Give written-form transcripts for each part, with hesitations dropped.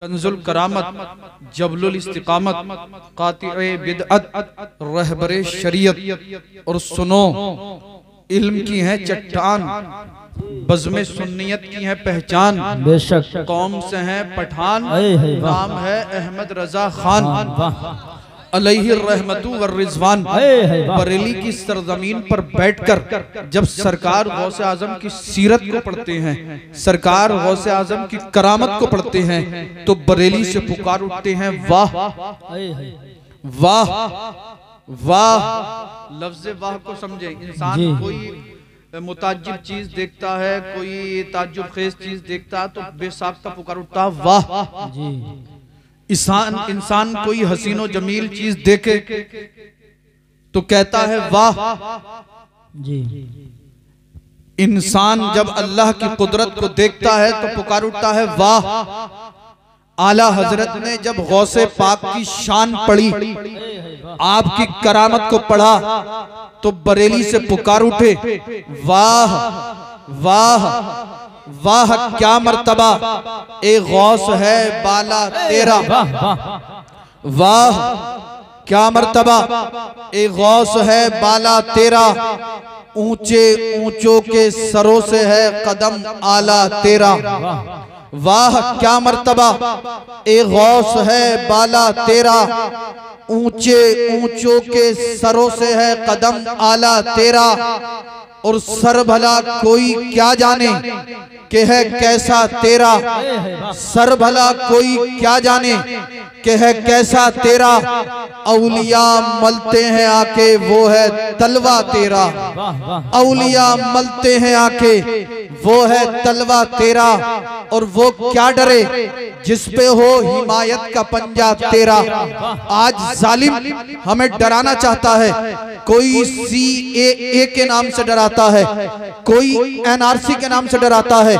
कंजुल करामत, जबलुल इस्तिकामत, कातिए बिदअत, रहबरे शरीयत। और सुनो, इल्म की है चट्टान, बज़्मे सुन्नियत की है पहचान। बेशक कौम से हैं पठान, नाम है अहमद रजा खान अलैहि रहमतु व रिज़वान। बरेली की सरजमीन पर बैठकर जब सरकार गौसे आजम की सीरत को पढ़ते हैं, सरकार गौसे आजम की करामत को पढ़ते हैं, तो बरेली से पुकार उठते हैं वाह वाह वाह। लफ्ज़ वाह को समझे। इंसान कोई मुताज्जिब चीज देखता है, कोई ताज्जुब खेज चीज देखता है तो बेसाख्ता पुकार उठता है वाह। इंसान कोई हसीनो जमील चीज देखे तो कहता है वाह जी। इंसान जब अल्लाह की कुदरत को देखता है तो पुकार उठता है वाह। आला हजरत ने जब गौसे पाक की शान पढ़ी, आपकी करामत को पढ़ा, तो बरेली से पुकार उठे वाह वाह वाह। क्या मर्तबा ए गौस है बाला तेरा, वाह क्या मर्तबा ए गौस है बाला तेरा। ऊंचे ऊंचों के सरों से है कदम आला तेरा, वाह क्या मर्तबा ए गौस है बाला तेरा। ऊंचे ऊंचों के सरों से है कदम आला तेरा। और सर भला कोई क्या जाने कि है कैसा तेरा, सर भला कोई क्या जाने कि है कैसा तेरा। औलिया मलते हैं आके वो है तलवा तेरा, औलिया मलते हैं आके वो है तलवा तेरा। और वो क्या डरे जिस पे हो हिमायत का पंजा तेरा। आज जालिम हमें डराना चाहता है, कोई CAA के नाम से डराता है, कोई NRC के नाम से डराता है,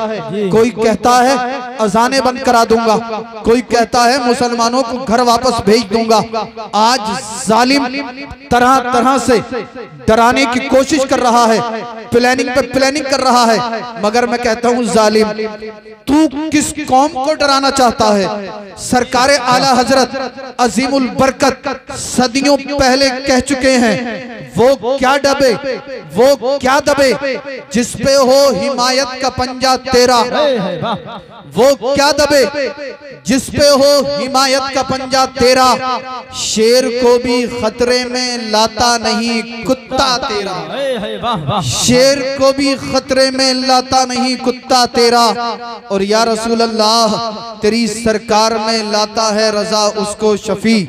कोई कहता है अजाने बंद करा दूंगा, कोई कहता है मुसलमानों को घर वापस भेज दूंगा। आज जालिम तरह तरह से डराने की कोशिश कर रहा है, प्लानिंग पे प्लानिंग कर रहा है। मगर मैं कहता हूं जालिम, तू किस कौम को डराना चाहता है? सरकारे आला हजरत अजीमुल बरकत सदियों पहले कह चुके हैं, वो क्या डबे, वो क्या दबे जिस पे हो हिमायत का पंजा तेरा। वो क्या दबे जिस पे हो हिमायत का पंजा तेरा। शेर को भी खतरे में लाता नहीं कुत्ता तेरा, शेर को भी खतरे में लाता नहीं कुत्ता तेरा। और या रसूल अल्लाह, तेरी सरकार में लाता है रजा उसको शफी,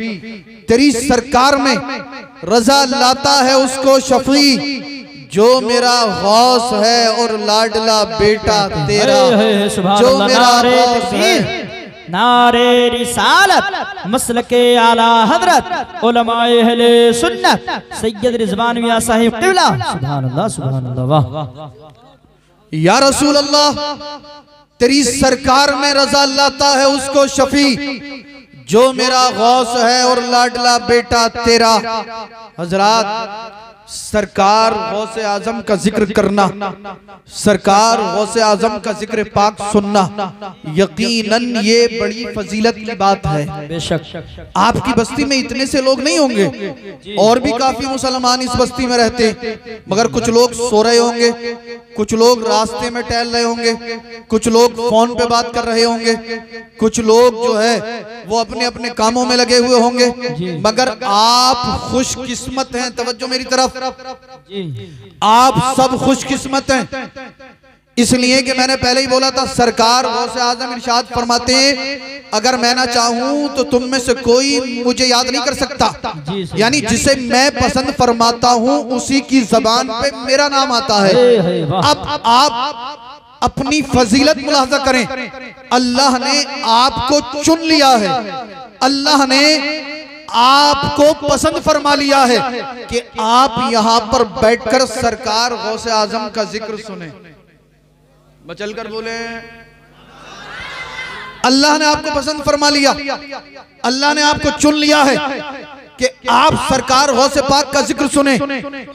तेरी सरकार में रजा लाता है उसको शफी। जो मेरा गौस है और लाडला बेटा तेरा, जो मेरा गौस है। नारे रिसालत मसलके आला हजरत उलमाए अहले सुन्नत सैयद रिजवान मियां साहिब क़िबला। सुभान अल्लाह सुभान अल्लाह। वाह या रसूल अल्लाह, तेरी सरकार में रजा लाता है उसको शफी, जो मेरा गौस है और लाडला बेटा तेरा। हजरात, सरकार गौसे आजम का जिक्र करना, सरकार गौसे आजम का जिक्र पाक सुनना, यकीनन ये बड़ी फजीलत की बात है। बेशक आपकी बस्ती में इतने से लोग नहीं होंगे, और भी काफी मुसलमान इस बस्ती में रहते, मगर कुछ लोग सो रहे होंगे, कुछ लोग रास्ते में टहल रहे होंगे, कुछ लोग फोन पे बात कर रहे होंगे, कुछ लोग जो है वो अपने अपने कामों में लगे हुए होंगे। मगर आप खुशकिस्मत हैं, तवज्जो मेरी तरफ, आप सब खुशकिस्मत हैं। इसलिए कि मैंने पहले ही बोला था, सरकार गौसे आजम इरशाद फरमाते हैं, अगर मैं ना चाहूं तो तुम में से कोई मुझे याद नहीं कर सकता। यानी जिसे मैं पसंद फरमाता हूं उसी की जबान पे मेरा नाम आता है। अब आप अपनी फजीलत मुलाहजा करें, अल्लाह ने आपको चुन लिया है, अल्लाह ने आपको पसंद फरमा लिया है कि आप यहां पर बैठकर सरकार गौसे आजम का जिक्र सुने। बचल कर बोले, अल्लाह ने आपको पसंद फरमा लिया, अल्लाह ने आपको चुन लिया है कि आप सरकार गौसे पाक का जिक्र सुने।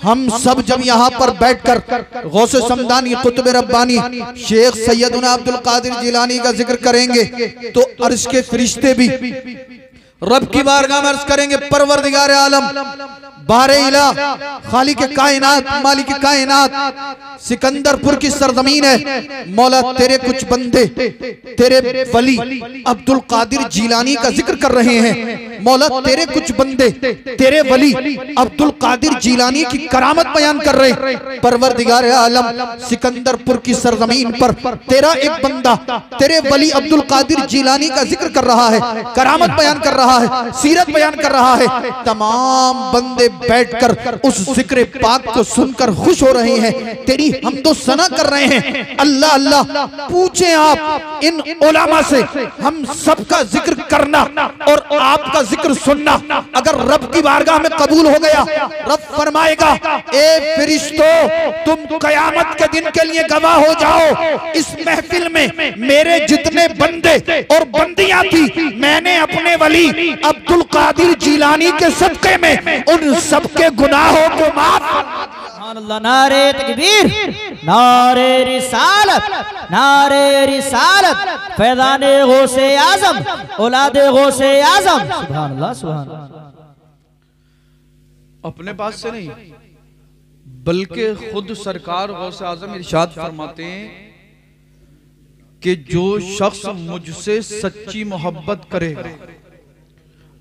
हम सब जब यहाँ पर बैठकर गौसे समदानी कुतुब रब्बानी शेख सैयदना अब्दुल कादिर जिलानी का जिक्र करेंगे तो अर्श के फरिश्ते भी रब की बारगाह में अर्ज करेंगे, परवरदिगार आलम बारे इला खालिक कायनात मालिक कायनात, सिकंदरपुर की सरजमीन है मौला, तेरे कुछ बंदे तेरे वली अब्दुल कादिर जिलानी का जिक्र कर रहे हैं। मौला तेरे कुछ बंदे तेरे वली अब्दुल कादिर जिलानी की करामत बयान कर रहे। परवरदिगार आलम सिकंदरपुर की सरजमीन पर तेरा एक बंदा तेरे वली अब्दुल कादिर जिलानी का जिक्र कर रहा है, करामत बयान कर रहा है, सीरत बयान कर रहा है। तमाम बंदे बैठकर उस जिक्र पाक को सुनकर खुश हो रहे हैं, तेरी हमदो सना कर रहे हैं। अल्लाह अल्लाह पूछे आप इन उलमा से, हम सबका जिक्र करना और आपका जिक्र सुनना अगर रब की बारगाह में कबूल हो गया, रब फरमाएगा ए फरिश्तों तुम कयामत के दिन के लिए गवाह हो जाओ। इस महफिल में मेरे जितने बंदे और बंदियां थी, मैंने अपने वली अब्दुल कादिर जिलानी के सदक़े में उन सबके गुनाहों को माफ। नारे तकबीर, नारे रिसालत, नारे रिसालत, फैज़ाने गौसे आज़म, औलादे गौसे आज़म। सुभान अल्लाह, सुभान अल्लाह। अपने पास से नहीं बल्कि खुद सरकार गौसे आज़म इरशाद फरमाते हैं कि जो शख्स मुझसे सच्ची मोहब्बत करेगा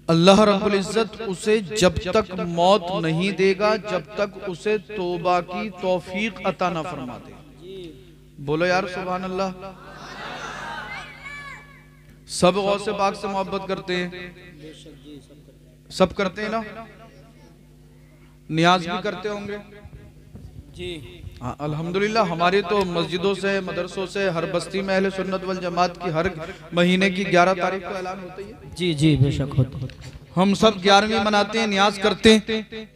अल्लाह रब्बुल इज्जत उसे जब तक मौत नहीं देगा जब तक उसे तौबा की तौफीक अता ना फरमा दे। बोलो यार सुभान अल्लाह। सब गौसे पाक से मोहब्बत करते हैं, सब करते हैं ना, नियाज भी करते होंगे जी। हाँ अल्हम्दुलिल्लाह, हमारे तो मस्जिदों से मदरसों से हर बस्ती में अहले सुन्नत वल जमात की हर महीने की 11 तारीख को ऐलान होता है जी जी बेशक होता। हम सब 11वीं मनाते हैं, नियाज करते हैं।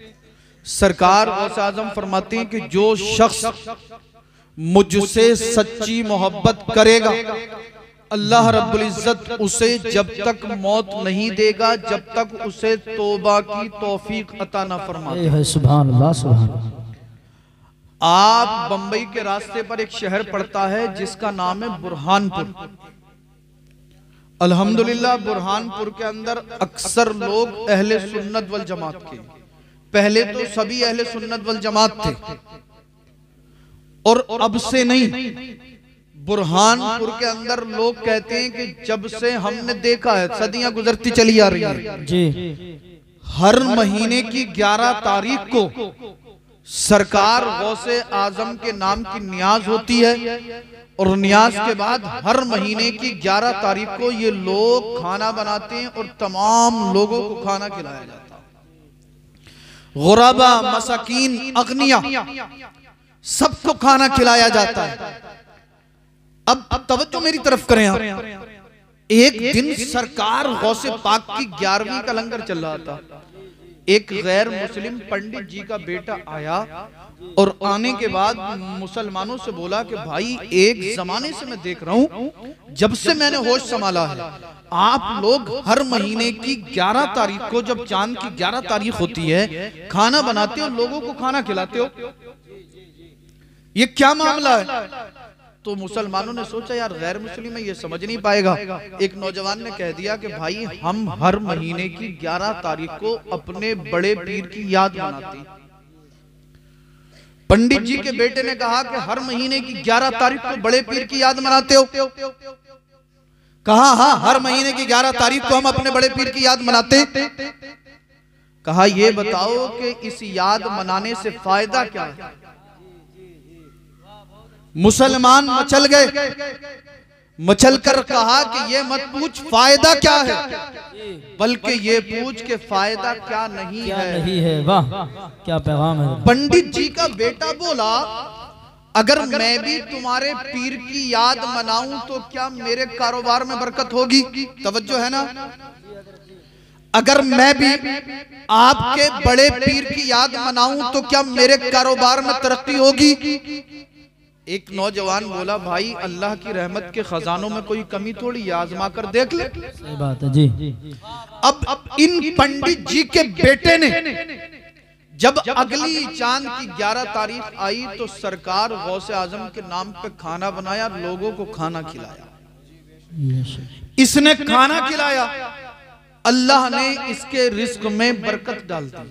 सरकार गौसे आज़म फरमाते हैं कि जो शख्स मुझसे सच्ची मोहब्बत करेगा अल्लाह रब्बुल इज्जत उसे जब तक मौत नहीं देगा जब तक उसे तौबा की तौफीक अता ना फरमा दे। सुभान अल्लाह, सुभान अल्लाह। आप बंबई के रास्ते पर एक शहर पड़ता है जिसका नाम है बुरहानपुर। अल्हम्दुलिल्लाह बुरहानपुर के अंदर अक्सर लोग अहले सुन्नत वल जमात के, पहले तो सभी अहले सुन्नत वल जमात थे और अब से नहीं। बुरहानपुर के अंदर लोग कहते हैं कि जब से हमने देखा है सदियां गुजरती चली आ रही है जी, हर महीने की 11 तारीख को सरकार गौसे आजम के नाम की नियाज होती है और नियाज के बाद हर महीने की 11 तारीख को ये लोग खाना बनाते हैं और तमाम लोगों को खाना खिलाया जाता है। गुराबा, मसाकीन, अगनिया सबको खाना खिलाया जाता है। अब तवज्जो मेरी तरफ करें आप। एक दिन सरकार गौसे पाक की 11वीं का लंगर चल रहा था। एक गैर मुस्लिम पंडित जी का बेटा आया और आने के बाद मुसलमानों से बोला कि भाई एक जमाने से मैं देख रहा हूँ, जब से मैंने होश संभाला है, आप लोग हर महीने की 11 तारीख को जब चांद की 11 तारीख होती है खाना बनाते हो, लोगों को खाना खिलाते हो, ये क्या मामला है? तो मुसलमानों ने सोचा यार गैर मुस्लिम है, ये समझ नहीं पाएगा। एक नौजवान ने कह दिया कि भाई हम हर महीने की 11 तारीख को अपने बड़े पीर की याद मनाते हैं। पंडित जी के बेटे ने कहा कि हर महीने की 11 तारीख को बड़े पीर की याद मनाते हो? कहा हाँ, हर महीने की 11 तारीख को हम अपने बड़े पीर की याद मनाते। कहा ये बताओ कि इस याद मनाने से फायदा क्या है? मुसलमान मचल गए, मचल कर कहा कि ये मत पूछ फायदा क्या है, बल्कि ये पूछ के फायदा क्या नहीं है। वाह क्या पैगाम है। पंडित जी का बेटा बोला अगर मैं भी तुम्हारे पीर की याद मनाऊं तो क्या मेरे कारोबार में बरकत होगी? तवज्जो है ना। अगर मैं भी आपके बड़े पीर की याद मनाऊं तो क्या मेरे कारोबार में तरक्की होगी? एक नौजवान बोला, भाई अल्लाह की रहमत के खजानों में कोई कमी थोड़ी, आजमा कर देख ले। सही बात है जी। अब इन पंडित जी के बेटे ने जब अगली चांद की 11 तारीख आई तो सरकार गौसे आजम के नाम पे खाना बनाया, लोगों को खाना खिलाया। इसने खाना खिलाया, अल्लाह ने इसके रिस्क में बरकत डाल दी।